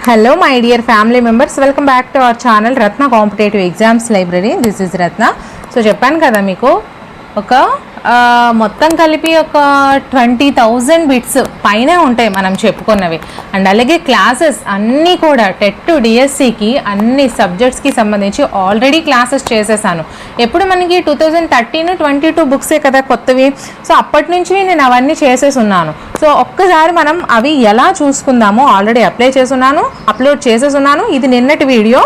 Hello my dear family members, welcome back to our channel Ratna Competitive Exams Library. This is Ratna. So చెప్పాను కదా మీకు ఒక మొత్తం కలిపి ఒక 20,000 బిట్స్ పైన ఉంటాయి మనం చెప్పుకున్నవి. అండ్ అలాగే క్లాసెస్ అన్నీ కూడా టెట్ డిఎస్సికి అన్ని సబ్జెక్ట్స్కి సంబంధించి ఆల్రెడీ క్లాసెస్ చేసేసాను. ఎప్పుడు మనకి 2013-22 బుక్సే కదా కొత్తవి. సో అప్పటి నుంచి నేను అవన్నీ చేసేసి ఉన్నాను. సో ఒక్కసారి మనం అవి ఎలా చూసుకుందామో ఆల్రెడీ అప్లోడ్ చేసేసున్నాను. ఇది నిన్నటి వీడియో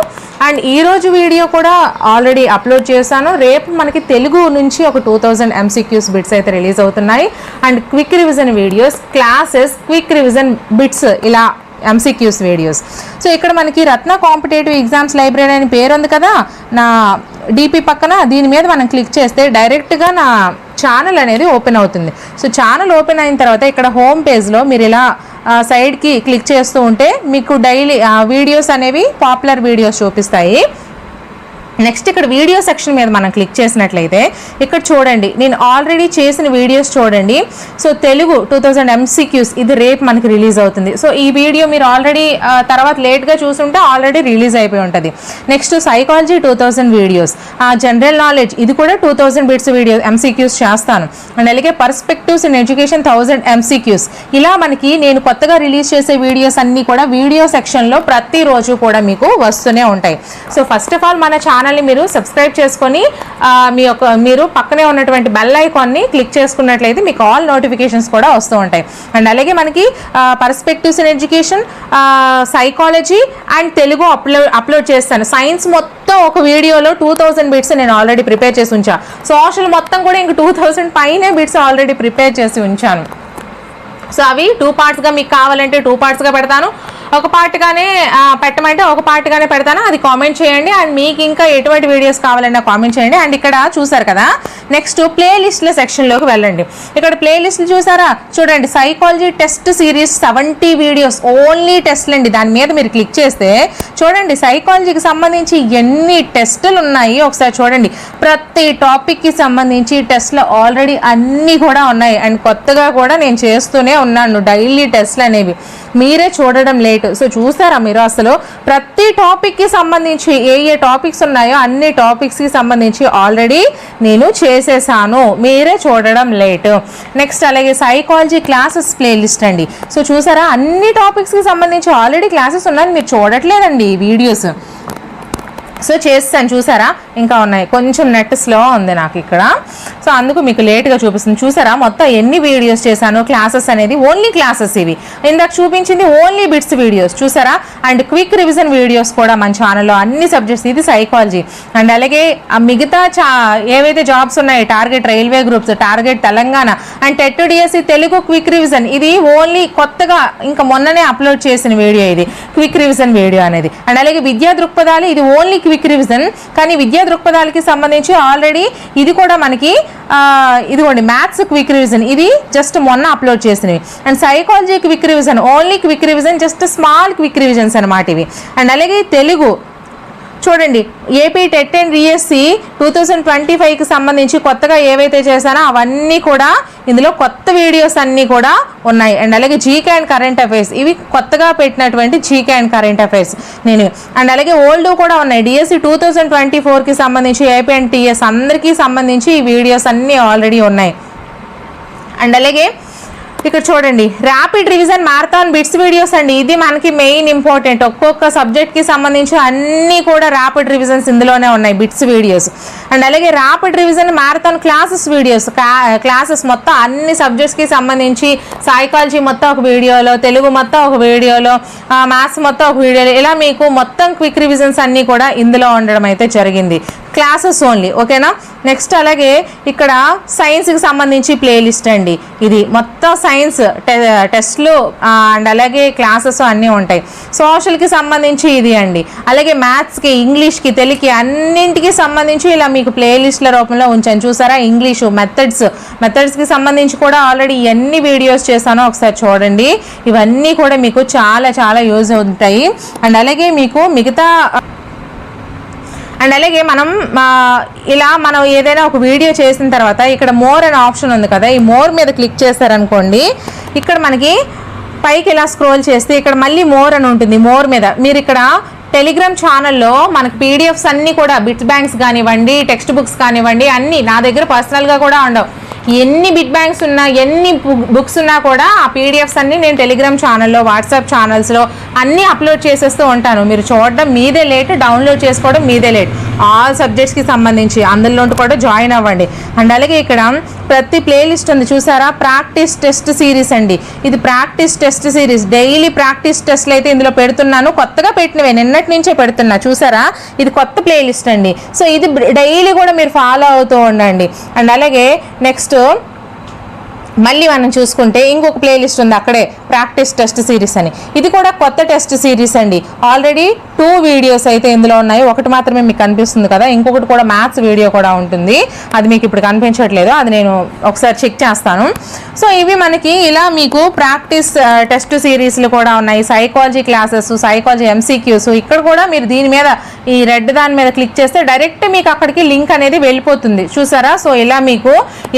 అండ్ ఈరోజు వీడియో కూడా ఆల్రెడీ అప్లోడ్ చేశాను. రేపు మనకి తెలుగు నుంచి ఒక 2000 MCQs బిట్స్ అయితే రిలీజ్ అవుతున్నాయి. And quick revision videos, classes, quick revision bits, ఇలా MCQs వీడియోస్. సో ఇక్కడ మనకి రత్న కాంపిటేటివ్ ఎగ్జామ్స్ లైబ్రరీ అని పేరు ఉంది కదా నా డిపి పక్కన. దీని మీద మనం క్లిక్ చేస్తే డైరెక్ట్గా నా ఛానల్ అనేది ఓపెన్ అవుతుంది. సో ఛానల్ ఓపెన్ అయిన తర్వాత ఇక్కడ హోమ్ పేజ్లో మీరు ఇలా సైడ్కి క్లిక్ చేస్తూ ఉంటే మీకు డైలీ వీడియోస్ అనేవి పాపులర్ వీడియోస్ చూపిస్తాయి. నెక్స్ట్ ఇక్కడ వీడియో సెక్షన్ మీద మనం క్లిక్ చేసినట్లయితే ఇక్కడ చూడండి, నేను ఆల్రెడీ చేసిన వీడియోస్ చూడండి. సో తెలుగు 2000 MCQs ఇది రేపు మనకి రిలీజ్ అవుతుంది. సో ఈ వీడియో మీరు ఆల్రెడీ తర్వాత లేట్గా చూసుంటే ఆల్రెడీ రిలీజ్ అయిపోయి ఉంటుంది. Next psychology 2000 videos, general knowledge ఇది కూడా 2000 బిట్స్ వీడియో MCQs చేస్తాను. అండ్ అలాగే పర్స్పెక్టివ్స్ ఇన్ ఎడ్యుకేషన్ 1000 MCQs. ఇలా మనకి నేను కొత్తగా రిలీజ్ చేసే వీడియోస్ అన్నీ కూడా వీడియో సెక్షన్లో ప్రతిరోజు కూడా మీకు వస్తూనే ఉంటాయి. సో ఫస్ట్ ఆఫ్ ఆల్ మన ఛానల్ మీరు సబ్స్క్రైబ్ చేసుకొని మీరు పక్కనే ఉన్నటువంటి బెల్ ఐకాన్ని క్లిక్ చేసుకున్నట్లయితే మీకు ఆల్ నోటిఫికేషన్స్ కూడా వస్తూ ఉంటాయి. అండ్ అలాగే మనకి perspectives in education, psychology and Telugu upload చేస్తాను. సైన్స్ మొత్తం ఒక వీడియోలో 2000 బిట్స్ నేను ఆల్రెడీ ప్రిపేర్ చేసి ఉంచా. సోషల్ మొత్తం కూడా ఇంక 2000 పైనే బిట్స్ ఆల్రెడీ ప్రిపేర్ చేసి ఉంచాను. సో అవి 2 పార్ట్స్గా మీకు కావాలంటే 2 పార్ట్స్గా పెడతాను, ఒక పార్ట్గానే పెట్టమంటే ఒక పార్ట్గానే పెడతాను. అది కామెంట్ చేయండి. అండ్ మీకు ఇంకా ఎటువంటి వీడియోస్ కావాలన్నా కామెంట్ చేయండి. అండ్ ఇక్కడ చూసారు కదా, నెక్స్ట్ ప్లేలిస్ట్ల సెక్షన్లోకి వెళ్ళండి. ఇక్కడ ప్లేలిస్ట్లు చూసారా, చూడండి psychology test series 70 videos only టెస్ట్లు అండి. దాని మీద మీరు క్లిక్ చేస్తే చూడండి సైకాలజీకి సంబంధించి ఎన్ని టెస్టులు ఉన్నాయి ఒకసారి చూడండి. ప్రతి టాపిక్కి సంబంధించి టెస్ట్లు ఆల్రెడీ అన్నీ కూడా ఉన్నాయి. అండ్ కొత్తగా కూడా నేను చేస్తూనే ఉన్నాను డైలీ టెస్ట్లు అనేవి, మీరే చూడడం లేట్. సో చూసారా మీరు అసలు ప్రతి టాపిక్కి సంబంధించి ఏ టాపిక్స్ ఉన్నాయో అన్ని టాపిక్స్కి సంబంధించి ఆల్రెడీ నేను చేసేసాను, మీరే చూడడం లేట్. నెక్స్ట్ అలాగే సైకాలజీ క్లాసెస్ ప్లేలిస్ట్ అండి. సో చూసారా అన్ని టాపిక్స్కి సంబంధించి ఆల్రెడీ క్లాసెస్ ఉన్నాయి, మీరు చూడట్లేదండి ఈ వీడియోస్. సో చేస్తాను చూసారా, ఇంకా ఉన్నాయి. కొంచెం నెట్ స్లో ఉంది నాకు ఇక్కడ, సో అందుకు మీకు లేట్గా చూపిస్తుంది. చూసారా మొత్తం ఎన్ని వీడియోస్ చేశాను. క్లాసెస్ అనేది ఓన్లీ క్లాసెస్, ఇవి ఇందాక చూపించింది ఓన్లీ బిట్స్ వీడియోస్ చూసారా. అండ్ క్విక్ రివిజన్ వీడియోస్ కూడా మన ఛానల్లో అన్ని సబ్జెక్ట్స్, ఇది సైకాలజీ. అండ్ అలాగే మిగతా ఏవైతే జాబ్స్ ఉన్నాయి, target railway groups, target Telangana and TET DSC Telugu quick revision, ఇది ఓన్లీ కొత్తగా ఇంకా మొన్ననే అప్లోడ్ చేసిన వీడియో ఇది క్విక్ రివిజన్ వీడియో అనేది. అండ్ అలాగే విద్యా దృక్పథాలు, ఇది ఓన్లీ క్విక్ రివిజన్, కానీ విద్యా దృక్పథాలకి సంబంధించి ఆల్రెడీ ఇది కూడా మనకి ఇదిగోండి మ్యాథ్స్ క్విక్ రివిజన్, ఇది జస్ట్ మొన్న అప్లోడ్ చేసినవి. And psychology quick revision only quick revision, just small quick revisions అనమాట ఇవి. అండ్ అలాగే తెలుగు చూడండి ఏపీ టెట్ అండ్ డిఎస్సి 2025కి సంబంధించి కొత్తగా ఏవైతే చేశానో అవన్నీ కూడా ఇందులో కొత్త వీడియోస్ అన్నీ కూడా ఉన్నాయి. అండ్ అలాగే జీకే అండ్ కరెంట్ అఫైర్స్, ఇవి కొత్తగా పెట్టినటువంటి జీకే అండ్ కరెంట్ అఫైర్స్ నేను. అండ్ అలాగే ఓల్డ్ కూడా ఉన్నాయి. డిఎస్సి 2024కి సంబంధించి ఏపీ అండ్ టీఎస్ అందరికీ సంబంధించి ఈ వీడియోస్ అన్నీ ఆల్రెడీ ఉన్నాయి. అండ్ అలాగే ఇక్కడ చూడండి rapid revision marathon bits videos అండి, ఇది మనకి మెయిన్ ఇంపార్టెంట్. ఒక్కొక్క సబ్జెక్ట్కి సంబంధించి అన్నీ కూడా ర్యాపిడ్ రివిజన్స్ ఇందులోనే ఉన్నాయి బిట్స్ వీడియోస్. అండ్ అలాగే rapid revision marathon classes videos, classes మొత్తం అన్ని సబ్జెక్ట్స్కి సంబంధించి సైకాలజీ మొత్తం ఒక వీడియోలో, తెలుగు మొత్తం ఒక వీడియోలో, మ్యాథ్స్ మొత్తం ఒక వీడియోలో, ఇలా మీకు మొత్తం క్విక్ రివిజన్స్ అన్నీ కూడా ఇందులో ఉండడం అయితే జరిగింది. క్లాసెస్ ఓన్లీ, ఓకేనా. నెక్స్ట్ అలాగే ఇక్కడ సైన్స్కి సంబంధించి ప్లేలిస్ట్ అండి, ఇది మొత్తం సైన్స్ టెస్ట్లు అండ్ అలాగే క్లాసెస్ అన్నీ ఉంటాయి. సోషల్కి సంబంధించి ఇది అండి, అలాగే మ్యాథ్స్కి, ఇంగ్లీష్కి, తెలుగుకి అన్నింటికి సంబంధించి ఇలా మీకు ప్లేలిస్ట్ల రూపంలో ఉంచాను చూసారా. ఇంగ్లీషు మెథడ్స్కి సంబంధించి కూడా ఆల్రెడీ ఎన్ని వీడియోస్ చేశానో ఒకసారి చూడండి. ఇవన్నీ కూడా మీకు చాలా చాలా యూజ్ అవుతాయి. అండ్ అలాగే మీకు మిగతా అండ్ అలాగే మనం ఏదైనా ఒక వీడియో చేసిన తర్వాత ఇక్కడ మోర్ అనే ఆప్షన్ ఉంది కదా, ఈ మోర్ మీద క్లిక్ చేస్తారనుకోండి, ఇక్కడ మనకి పైకి ఇలా స్క్రోల్ చేస్తే ఇక్కడ మళ్ళీ మోర్ అని ఉంటుంది. మోర్ మీద మీరు ఇక్కడ టెలిగ్రామ్ ఛానల్లో మనకు పీడిఎఫ్స్ అన్నీ కూడా బిట్స్ బ్యాంక్స్ కానివ్వండి, టెక్స్ట్ బుక్స్ కానివ్వండి, అన్నీ నా దగ్గర పర్సనల్గా కూడా ఉండవు. ఎన్ని బిట్ బ్యాంక్స్ ఉన్నా, ఎన్ని బుక్స్ ఉన్నా కూడా ఆ పీడిఎఫ్స్ అన్నీ నేను టెలిగ్రామ్ ఛానల్లో, వాట్సాప్ ఛానల్స్లో అన్నీ అప్లోడ్ చేసేస్తూ ఉంటాను. మీరు చూడడం మీదే లేట్, డౌన్లోడ్ చేసుకోవడం మీదే లేట్. ఆల్ సబ్జెక్ట్స్కి సంబంధించి అందులో కూడా జాయిన్ అవ్వండి. అండ్ అలాగే ఇక్కడ ప్రతి ప్లేలిస్ట్ ఉంది చూసారా, ప్రాక్టీస్ టెస్ట్ సిరీస్ అండి. ఇది practice test series. Daily practice టెస్ట్లు అయితే ఇందులో పెడుతున్నాను. కొత్తగా పెట్టినవే, నిన్నటి నుంచే పెడుతున్నా చూసారా. ఇది కొత్త ప్లేలిస్ట్ అండి. సో ఇది డైలీ కూడా మీరు ఫాలో అవుతూ ఉండండి. అండ్ అలాగే నెక్స్ట్ మళ్ళీ మనం చూసుకుంటే ఇంకొక ప్లేలిస్ట్ ఉంది అక్కడే, ప్రాక్టీస్ టెస్ట్ సిరీస్ అని. ఇది కూడా కొత్త టెస్ట్ సిరీస్ అండి. ఆల్రెడీ 2 వీడియోస్ అయితే ఇందులో ఉన్నాయి. ఒకటి మాత్రమే మీకు కనిపిస్తుంది కదా, ఇంకొకటి కూడా మ్యాథ్స్ వీడియో కూడా ఉంటుంది. అది మీకు ఇప్పుడు కనిపించట్లేదు, అది నేను ఒకసారి చెక్ చేస్తాను. సో ఇవి మనకి ఇలా మీకు ప్రాక్టీస్ టెస్ట్ సిరీస్లు కూడా ఉన్నాయి. Psychology classes, psychology MCQs. ఇక్కడ కూడా మీరు దీని మీద ఈ రెడ్ దాని మీద క్లిక్ చేస్తే డైరెక్ట్ మీకు అక్కడికి లింక్ అనేది వెళ్ళిపోతుంది చూసారా. సో ఇలా మీకు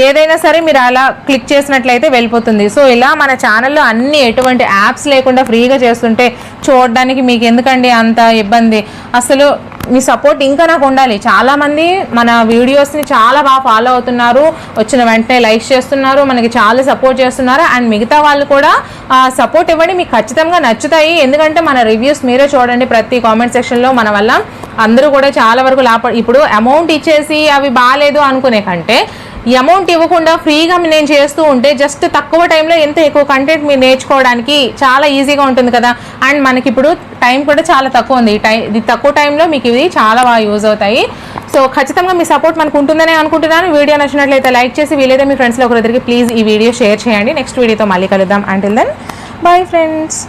ఏదైనా సరే మీరు అలా క్లిక్ చేసినట్లయితే వెళ్ళిపోతుంది. సో ఇలా మన ఛానల్లో అన్ని ఎటువంటి యాప్స్ లేకుండా ఫ్రీగా చేస్తుంటే చూడడానికి మీకు ఎందుకండి అంత ఇబ్బంది. అసలు మీ సపోర్ట్ ఇంకా నాకు ఉండాలి. చాలామంది మన వీడియోస్ని చాలా బాగా ఫాలో అవుతున్నారు, వచ్చిన వెంటనే లైక్ చేస్తున్నారు, మనకి చాలా సపోర్ట్ చేస్తున్నారు. అండ్ మిగతా వాళ్ళు కూడా సపోర్ట్ ఇవ్వండి, మీకు ఖచ్చితంగా నచ్చుతాయి. ఎందుకంటే మన రివ్యూస్ మీరే చూడండి ప్రతి కామెంట్ సెక్షన్లో. మన వల్ల అందరూ కూడా చాలా వరకు ఇప్పుడు అమౌంట్ ఇచ్చేసి అవి బాగాలేదు అనుకునే కంటే ఈ అమౌంట్ ఇవ్వకుండా ఫ్రీగా నేను చేస్తూ ఉంటే జస్ట్ తక్కువ టైంలో ఎంత ఎక్కువ కంటెంట్ మీరు నేర్చుకోవడానికి చాలా ఈజీగా ఉంటుంది కదా. అండ్ మనకి ఇప్పుడు టైం కూడా చాలా తక్కువ ఉంది. ఇది తక్కువ టైంలో మీకు ఇవి చాలా బాగా యూజ్ అవుతాయి. సో ఖచ్చితంగా మీ సపోర్ట్ మనకు ఉంటుందని అనుకుంటున్నాను. వీడియో నచ్చినట్లయితే లైక్ చేసి, వీలైతే మీ ఫ్రెండ్స్లో ఒకరిద్దరికి ప్లీజ్ ఈ వీడియో షేర్ చేయండి. నెక్స్ట్ వీడియోతో మళ్ళీ కలుద్దాం. Until then bye friends.